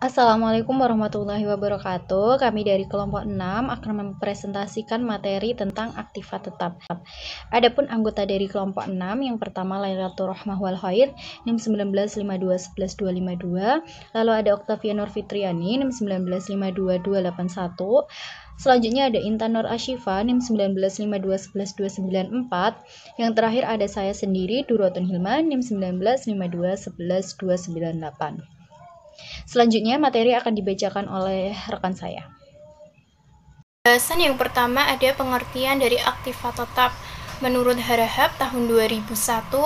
Assalamualaikum warahmatullahi wabarakatuh. Kami dari kelompok 6 akan mempresentasikan materi tentang aktiva tetap. Adapun anggota dari kelompok 6 yang pertama Lailatul Rahmah wal Khair NIM 19521122, lalu ada Octavia Nur Fitriani NIM 19522281. Selanjutnya ada Intan Nur Ashifa NIM 1952112294. Yang terakhir ada saya sendiri Durotun Hilma NIM 1952111298. Selanjutnya materi akan dibacakan oleh rekan saya. Pembahasan yang pertama ada pengertian dari aktiva tetap. Menurut Harahap tahun 2001,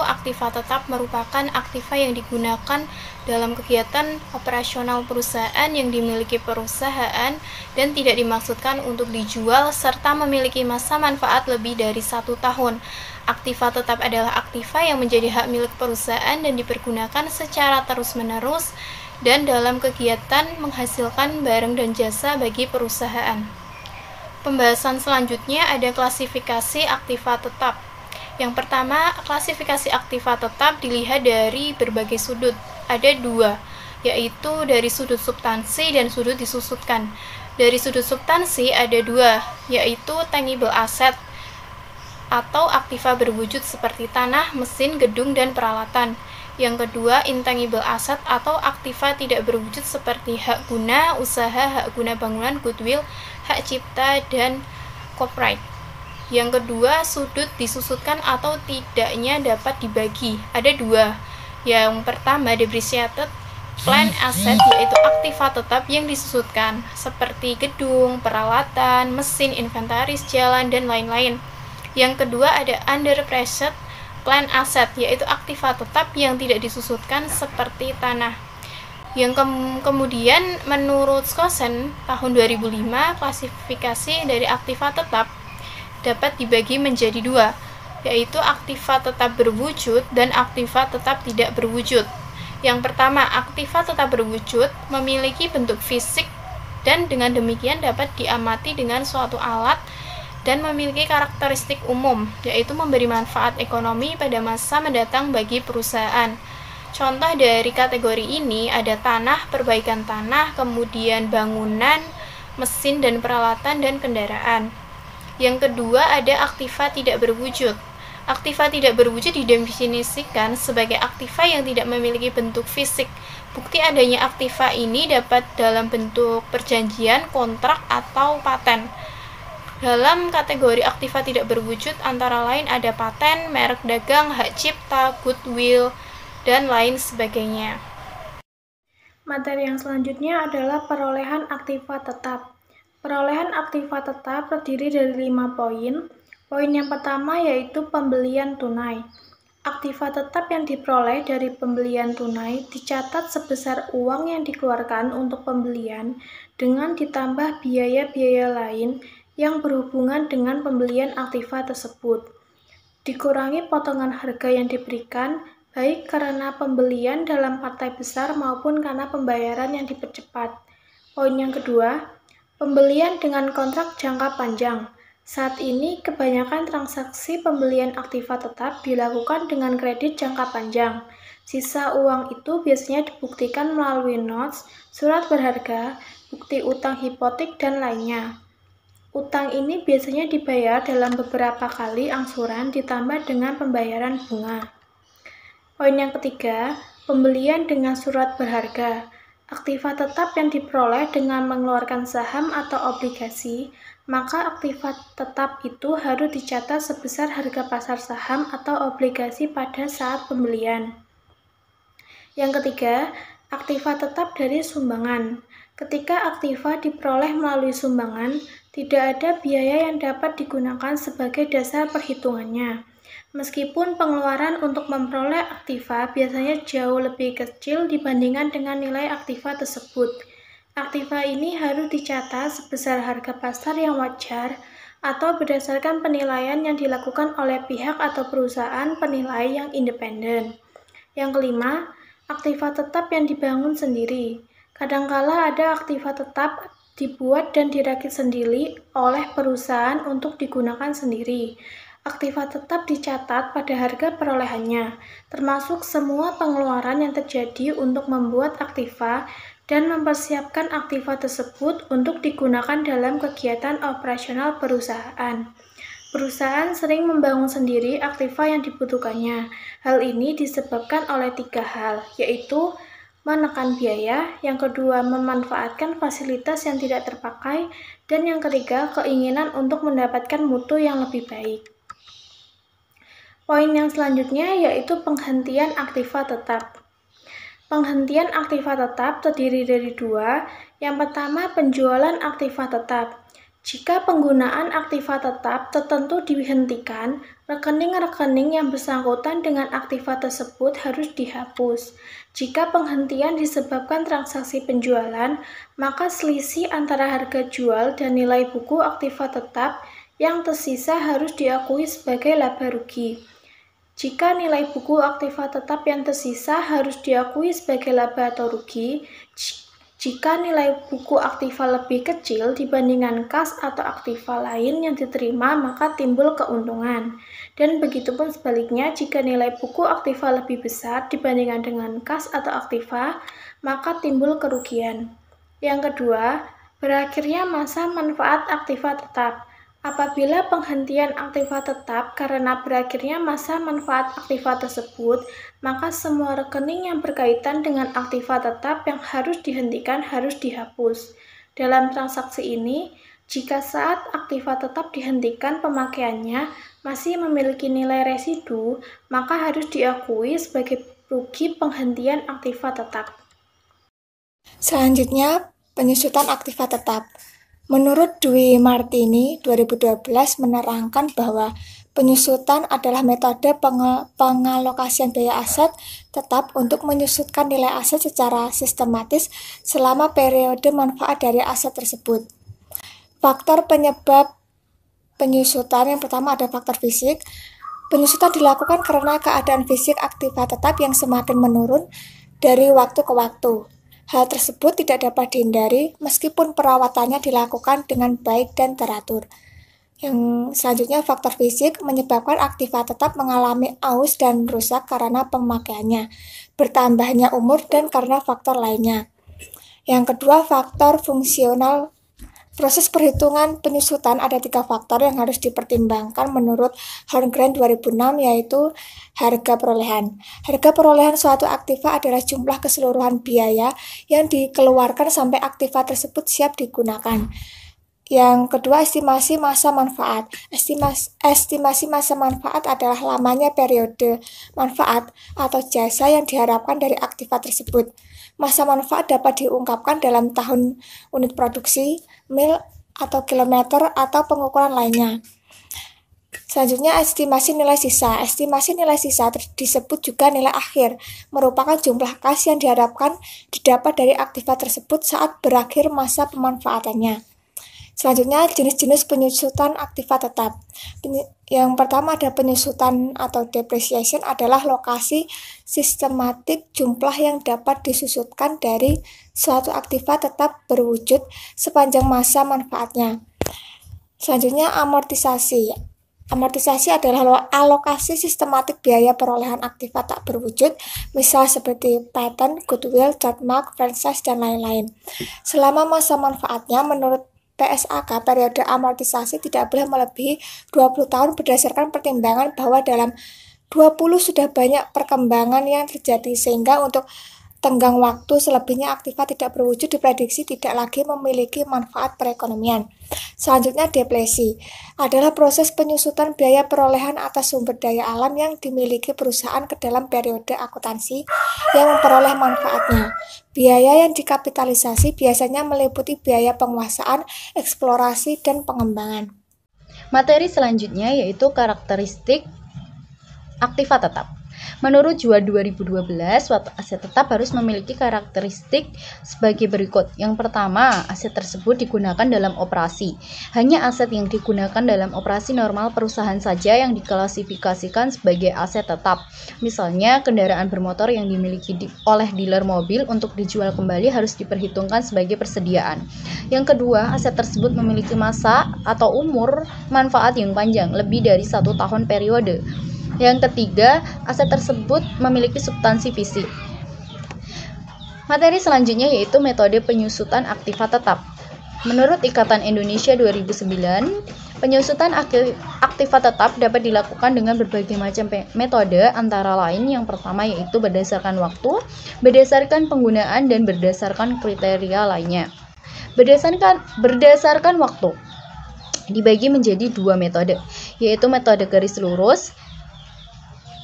aktiva tetap merupakan aktiva yang digunakan dalam kegiatan operasional perusahaan yang dimiliki perusahaan dan tidak dimaksudkan untuk dijual serta memiliki masa manfaat lebih dari 1 tahun. Aktiva tetap adalah aktiva yang menjadi hak milik perusahaan dan dipergunakan secara terus-menerus dan dalam kegiatan menghasilkan barang dan jasa bagi perusahaan. Pembahasan selanjutnya ada klasifikasi aktiva tetap. Yang pertama, klasifikasi aktiva tetap dilihat dari berbagai sudut. Ada 2, yaitu dari sudut substansi dan sudut disusutkan. Dari sudut substansi ada 2, yaitu tangible asset atau aktiva berwujud seperti tanah, mesin, gedung, dan peralatan. Yang kedua, intangible asset atau aktiva tidak berwujud seperti hak guna usaha, hak guna bangunan, goodwill, hak cipta, dan copyright. Yang kedua, sudut disusutkan atau tidaknya dapat dibagi. Ada 2. Yang pertama, depreciated plant asset, yaitu aktiva tetap yang disusutkan, seperti gedung, peralatan, mesin, inventaris, jalan, dan lain-lain. Yang kedua, ada underpriced plant asset, yaitu aktiva tetap yang tidak disusutkan seperti tanah. Yang kemudian menurut Skosen tahun 2005, klasifikasi dari aktiva tetap dapat dibagi menjadi 2, yaitu aktiva tetap berwujud dan aktiva tetap tidak berwujud. Yang pertama, aktiva tetap berwujud memiliki bentuk fisik dan dengan demikian dapat diamati dengan suatu alat dan memiliki karakteristik umum, yaitu memberi manfaat ekonomi pada masa mendatang bagi perusahaan. Contoh dari kategori ini ada tanah, perbaikan tanah, kemudian bangunan, mesin dan peralatan, dan kendaraan. Yang kedua ada aktiva tidak berwujud. Aktiva tidak berwujud didefinisikan sebagai aktiva yang tidak memiliki bentuk fisik. Bukti adanya aktiva ini dapat dalam bentuk perjanjian, kontrak, atau paten. Dalam kategori aktiva tidak berwujud antara lain ada paten, merek dagang, hak cipta, goodwill, dan lain sebagainya. Materi yang selanjutnya adalah perolehan aktiva tetap. Perolehan aktiva tetap terdiri dari 5 poin. Poin yang pertama yaitu pembelian tunai. Aktiva tetap yang diperoleh dari pembelian tunai dicatat sebesar uang yang dikeluarkan untuk pembelian dengan ditambah biaya-biaya lain yang berhubungan dengan pembelian aktiva tersebut. Dikurangi potongan harga yang diberikan, baik karena pembelian dalam partai besar maupun karena pembayaran yang dipercepat. Poin yang kedua, pembelian dengan kontrak jangka panjang. Saat ini, kebanyakan transaksi pembelian aktiva tetap dilakukan dengan kredit jangka panjang. Sisa uang itu biasanya dibuktikan melalui notes, surat berharga, bukti utang hipotek, dan lainnya. Utang ini biasanya dibayar dalam beberapa kali angsuran ditambah dengan pembayaran bunga. Poin yang ketiga, pembelian dengan surat berharga. Aktiva tetap yang diperoleh dengan mengeluarkan saham atau obligasi, maka aktiva tetap itu harus dicatat sebesar harga pasar saham atau obligasi pada saat pembelian. Yang ketiga, aktiva tetap dari sumbangan. Ketika aktiva diperoleh melalui sumbangan, tidak ada biaya yang dapat digunakan sebagai dasar perhitungannya. Meskipun pengeluaran untuk memperoleh aktiva biasanya jauh lebih kecil dibandingkan dengan nilai aktiva tersebut. Aktiva ini harus dicatat sebesar harga pasar yang wajar atau berdasarkan penilaian yang dilakukan oleh pihak atau perusahaan penilai yang independen. Yang kelima, aktiva tetap yang dibangun sendiri. Kadangkala ada aktiva tetap dibuat dan dirakit sendiri oleh perusahaan untuk digunakan sendiri. Aktiva tetap dicatat pada harga perolehannya, termasuk semua pengeluaran yang terjadi untuk membuat aktiva, dan mempersiapkan aktiva tersebut untuk digunakan dalam kegiatan operasional perusahaan. Perusahaan sering membangun sendiri aktiva yang dibutuhkannya. Hal ini disebabkan oleh 3 hal, yaitu menekan biaya, yang kedua memanfaatkan fasilitas yang tidak terpakai, dan yang ketiga keinginan untuk mendapatkan mutu yang lebih baik. Poin yang selanjutnya yaitu penghentian aktiva tetap. Penghentian aktiva tetap terdiri dari 2. Yang pertama, penjualan aktiva tetap. Jika penggunaan aktiva tetap tertentu dihentikan, rekening-rekening yang bersangkutan dengan aktiva tersebut harus dihapus. Jika penghentian disebabkan transaksi penjualan, maka selisih antara harga jual dan nilai buku aktiva tetap yang tersisa harus diakui sebagai laba rugi. Jika nilai buku aktiva tetap yang tersisa harus diakui sebagai laba atau rugi, jika nilai buku aktiva lebih kecil dibandingkan kas atau aktiva lain yang diterima, maka timbul keuntungan. Dan begitupun sebaliknya, jika nilai buku aktiva lebih besar dibandingkan dengan kas atau aktiva, maka timbul kerugian. Yang kedua, berakhirnya masa manfaat aktiva tetap. Apabila penghentian aktiva tetap karena berakhirnya masa manfaat aktiva tersebut, maka semua rekening yang berkaitan dengan aktiva tetap yang harus dihentikan harus dihapus. Dalam transaksi ini, jika saat aktiva tetap dihentikan pemakaiannya masih memiliki nilai residu, maka harus diakui sebagai rugi penghentian aktiva tetap. Selanjutnya, penyusutan aktiva tetap. Menurut Dwi Martini 2012 menerangkan bahwa penyusutan adalah metode pengalokasian biaya aset tetap untuk menyusutkan nilai aset secara sistematis selama periode manfaat dari aset tersebut. Faktor penyebab penyusutan yang pertama ada faktor fisik. Penyusutan dilakukan karena keadaan fisik aktiva tetap yang semakin menurun dari waktu ke waktu. Hal tersebut tidak dapat dihindari meskipun perawatannya dilakukan dengan baik dan teratur. Yang selanjutnya, faktor fisik menyebabkan aktiva tetap mengalami aus dan rusak karena pemakaiannya, bertambahnya umur, dan karena faktor lainnya. Yang kedua, faktor fungsional. Proses perhitungan penyusutan ada 3 faktor yang harus dipertimbangkan menurut Horngren 2006, yaitu harga perolehan. Harga perolehan suatu aktiva adalah jumlah keseluruhan biaya yang dikeluarkan sampai aktiva tersebut siap digunakan. Yang kedua, estimasi masa manfaat. Estimasi masa manfaat adalah lamanya periode manfaat atau jasa yang diharapkan dari aktiva tersebut. Masa manfaat dapat diungkapkan dalam tahun, unit produksi, mil, atau kilometer, atau pengukuran lainnya. Selanjutnya, estimasi nilai sisa. Estimasi nilai sisa disebut juga nilai akhir, merupakan jumlah kas yang diharapkan didapat dari aktiva tersebut saat berakhir masa pemanfaatannya. Selanjutnya, jenis-jenis penyusutan aktiva tetap. Yang pertama ada penyusutan atau depreciation adalah lokasi sistematik jumlah yang dapat disusutkan dari suatu aktiva tetap berwujud sepanjang masa manfaatnya. Selanjutnya, amortisasi. Amortisasi adalah alokasi sistematik biaya perolehan aktiva tak berwujud, misal seperti patent, goodwill, trademark, franchise, dan lain-lain. Selama masa manfaatnya, menurut PSAK, periode amortisasi tidak boleh melebihi 20 tahun berdasarkan pertimbangan bahwa dalam 20 sudah banyak perkembangan yang terjadi sehingga untuk tenggang waktu selebihnya aktiva tidak berwujud diprediksi tidak lagi memiliki manfaat perekonomian. Selanjutnya, depresi adalah proses penyusutan biaya perolehan atas sumber daya alam yang dimiliki perusahaan ke dalam periode akuntansi yang memperoleh manfaatnya. Biaya yang dikapitalisasi biasanya meliputi biaya penguasaan, eksplorasi, dan pengembangan. Materi selanjutnya yaitu karakteristik aktiva tetap. Menurut JUA 2012, suatu aset tetap harus memiliki karakteristik sebagai berikut. Yang pertama, aset tersebut digunakan dalam operasi. Hanya aset yang digunakan dalam operasi normal perusahaan saja yang diklasifikasikan sebagai aset tetap. Misalnya, kendaraan bermotor yang dimiliki oleh dealer mobil untuk dijual kembali harus diperhitungkan sebagai persediaan. Yang kedua, aset tersebut memiliki masa atau umur manfaat yang panjang, lebih dari 1 tahun periode. Yang ketiga, aset tersebut memiliki substansi fisik. Materi selanjutnya yaitu metode penyusutan aktiva tetap. Menurut Ikatan Indonesia 2009, penyusutan aktiva tetap dapat dilakukan dengan berbagai macam metode, antara lain yang pertama yaitu berdasarkan waktu, berdasarkan penggunaan, dan berdasarkan kriteria lainnya. Berdasarkan waktu dibagi menjadi dua metode, yaitu metode garis lurus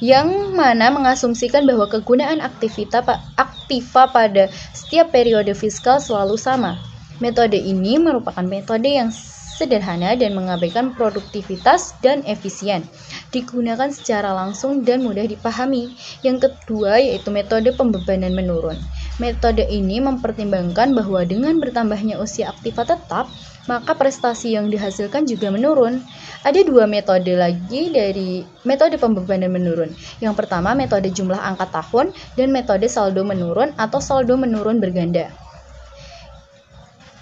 yang mana mengasumsikan bahwa kegunaan aktiva pada setiap periode fiskal selalu sama. Metode ini merupakan metode yang sederhana dan mengabaikan produktivitas dan efisien, digunakan secara langsung dan mudah dipahami. Yang kedua yaitu metode pembebanan menurun. Metode ini mempertimbangkan bahwa dengan bertambahnya usia aktiva tetap, maka prestasi yang dihasilkan juga menurun. Ada dua metode lagi dari metode pembebanan menurun. Yang pertama metode jumlah angka tahun dan metode saldo menurun atau saldo menurun berganda.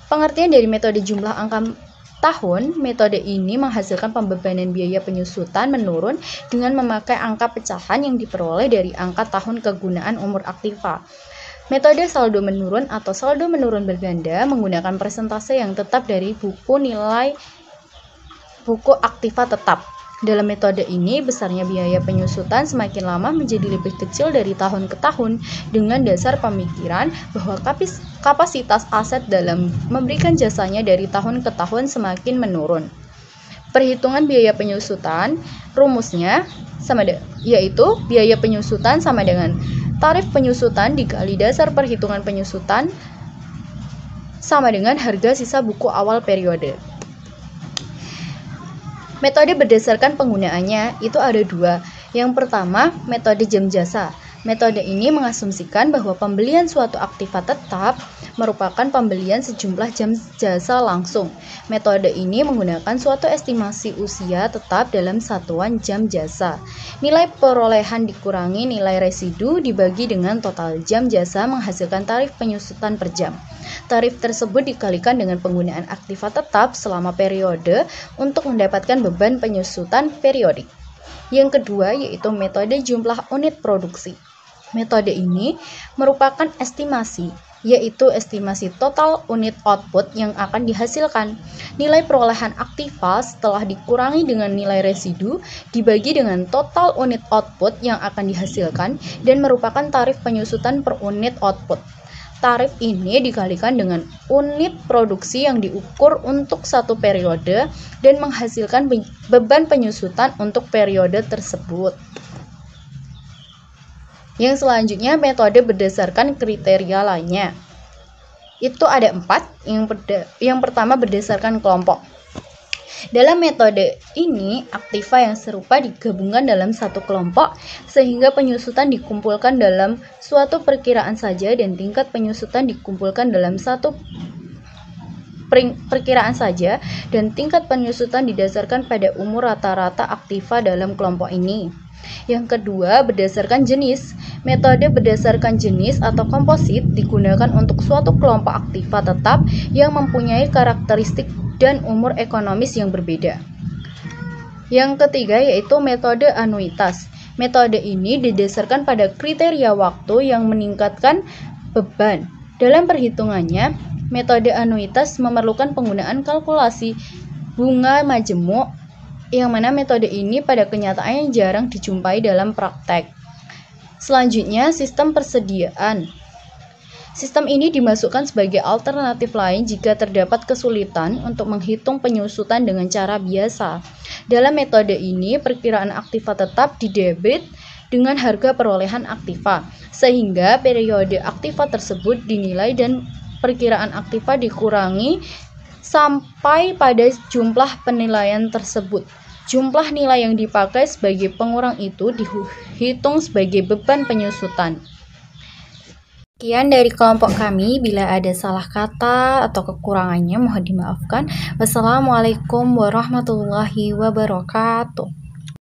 Pengertian dari metode jumlah angka tahun, metode ini menghasilkan pembebanan biaya penyusutan menurun dengan memakai angka pecahan yang diperoleh dari angka tahun kegunaan umur aktiva. Metode saldo menurun atau saldo menurun berganda menggunakan persentase yang tetap dari buku aktiva tetap. Dalam metode ini, besarnya biaya penyusutan semakin lama menjadi lebih kecil dari tahun ke tahun dengan dasar pemikiran bahwa kapasitas aset dalam memberikan jasanya dari tahun ke tahun semakin menurun. Perhitungan biaya penyusutan, rumusnya yaitu biaya penyusutan sama dengan tarif penyusutan dikali dasar perhitungan penyusutan sama dengan harga sisa buku awal periode. Metode berdasarkan penggunaannya itu ada dua. Yang pertama, metode jam jasa. Metode ini mengasumsikan bahwa pembelian suatu aktiva tetap merupakan pembelian sejumlah jam jasa langsung. Metode ini menggunakan suatu estimasi usia tetap dalam satuan jam jasa. Nilai perolehan dikurangi nilai residu dibagi dengan total jam jasa menghasilkan tarif penyusutan per jam. Tarif tersebut dikalikan dengan penggunaan aktiva tetap selama periode untuk mendapatkan beban penyusutan periodik. Yang kedua yaitu metode jumlah unit produksi. Metode ini merupakan estimasi, yaitu estimasi total unit output yang akan dihasilkan. Nilai perolehan aktiva setelah dikurangi dengan nilai residu dibagi dengan total unit output yang akan dihasilkan dan merupakan tarif penyusutan per unit output. Tarif ini dikalikan dengan unit produksi yang diukur untuk satu periode dan menghasilkan beban penyusutan untuk periode tersebut. Yang selanjutnya metode berdasarkan kriteria lainnya. Itu ada 4. Yang pertama berdasarkan kelompok. Dalam metode ini, aktiva yang serupa digabungkan dalam satu kelompok sehingga penyusutan dikumpulkan dalam suatu perkiraan saja dan tingkat penyusutan dikumpulkan dalam satu perkiraan saja dan tingkat penyusutan didasarkan pada umur rata-rata aktiva dalam kelompok ini. Yang kedua, berdasarkan jenis. Metode berdasarkan jenis atau komposit digunakan untuk suatu kelompok aktiva tetap yang mempunyai karakteristik dan umur ekonomis yang berbeda. Yang ketiga yaitu metode anuitas. Metode ini didasarkan pada kriteria waktu yang meningkatkan beban. Dalam perhitungannya, metode anuitas memerlukan penggunaan kalkulasi bunga majemuk, yang mana metode ini pada kenyataannya jarang dijumpai dalam praktek. Selanjutnya, sistem persediaan. Sistem ini dimasukkan sebagai alternatif lain jika terdapat kesulitan untuk menghitung penyusutan dengan cara biasa. Dalam metode ini, perkiraan aktiva tetap didebit dengan harga perolehan aktiva, sehingga periode aktiva tersebut dinilai dan perkiraan aktiva dikurangi sampai pada jumlah penilaian tersebut. Jumlah nilai yang dipakai sebagai pengurang itu dihitung sebagai beban penyusutan. Sekian dari kelompok kami. Bila ada salah kata atau kekurangannya mohon dimaafkan. Wassalamualaikum warahmatullahi wabarakatuh.